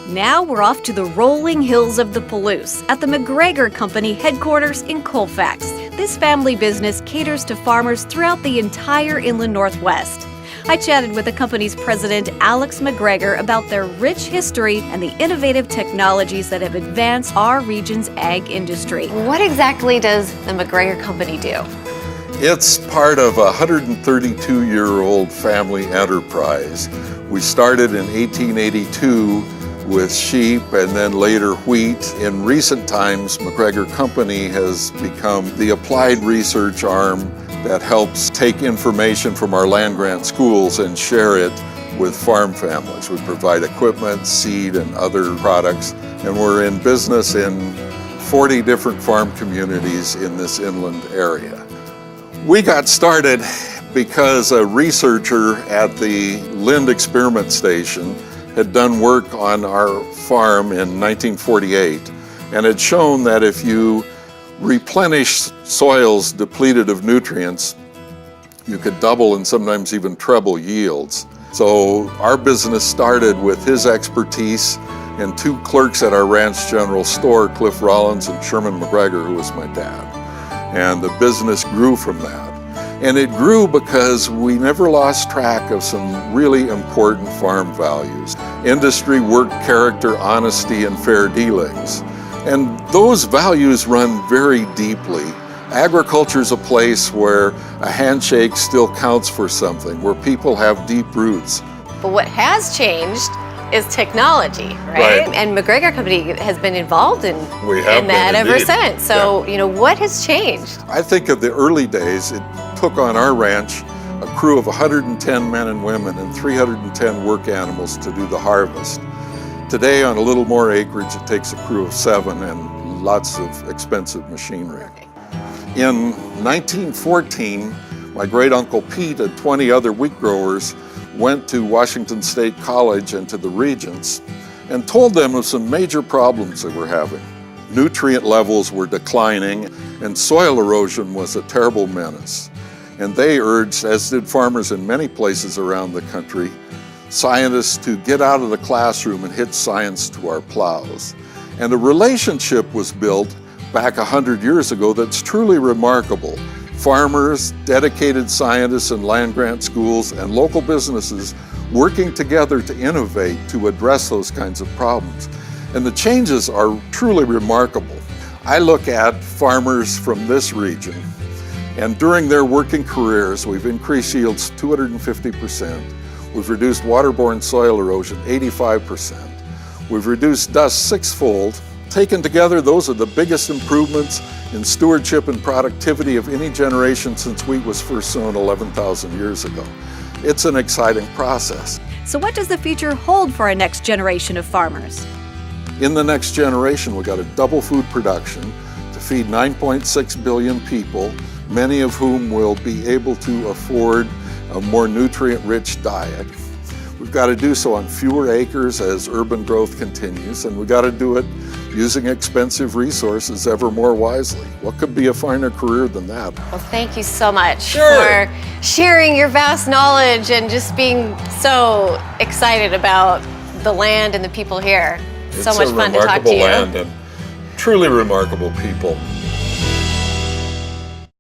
Now we're off to the rolling hills of the Palouse at the McGregor Company headquarters in Colfax. This family business caters to farmers throughout the entire inland Northwest. I chatted with the company's president, Alex McGregor, about their rich history and the innovative technologies that have advanced our region's ag industry. What exactly does the McGregor Company do? It's part of a 132-year-old family enterprise. We started in 1882 with sheep and then later wheat. In recent times, McGregor Company has become the applied research arm that helps take information from our land-grant schools and share it with farm families. We provide equipment, seed, and other products, and we're in business in 40 different farm communities in this inland area. We got started because a researcher at the Lind Experiment Station had done work on our farm in 1948 and had shown that if you replenish soils depleted of nutrients, you could double and sometimes even treble yields. So our business started with his expertise and two clerks at our ranch general store, Cliff Rollins and Sherman McGregor, who was my dad. And the business grew from that. And it grew because we never lost track of some really important farm values: industry, work character, honesty, and fair dealings. And those values run very deeply. Agriculture is a place where a handshake still counts for something, where people have deep roots. But what has changed is technology, right? And McGregor Company has been involved in that ever since. So, what has changed? I think of the early days, it took on our ranch a crew of 110 men and women and 310 work animals to do the harvest. Today, on a little more acreage, it takes a crew of 7 and lots of expensive machinery. In 1914, my great-uncle Pete and 20 other wheat growers went to Washington State College and to the regents and told them of some major problems they were having. Nutrient levels were declining and soil erosion was a terrible menace. And they urged, as did farmers in many places around the country, scientists to get out of the classroom and hitch science to our plows. And a relationship was built back 100 years ago that's truly remarkable. Farmers, dedicated scientists in land-grant schools, and local businesses working together to innovate to address those kinds of problems. And the changes are truly remarkable. I look at farmers from this region, and during their working careers, we've increased yields 250%. We've reduced waterborne soil erosion 85%. We've reduced dust 6-fold. Taken together, those are the biggest improvements in stewardship and productivity of any generation since wheat was first sown 11,000 years ago. It's an exciting process. So what does the future hold for our next generation of farmers? In the next generation, we've got to double food production to feed 9.6 billion people, many of whom will be able to afford a more nutrient-rich diet. We've got to do so on fewer acres as urban growth continues, and we've got to do it using expensive resources ever more wisely. What could be a finer career than that? Well, thank you so much for sharing your vast knowledge and just being so excited about the land and the people here. It's so much fun to talk to you. It's a remarkable land and truly remarkable people.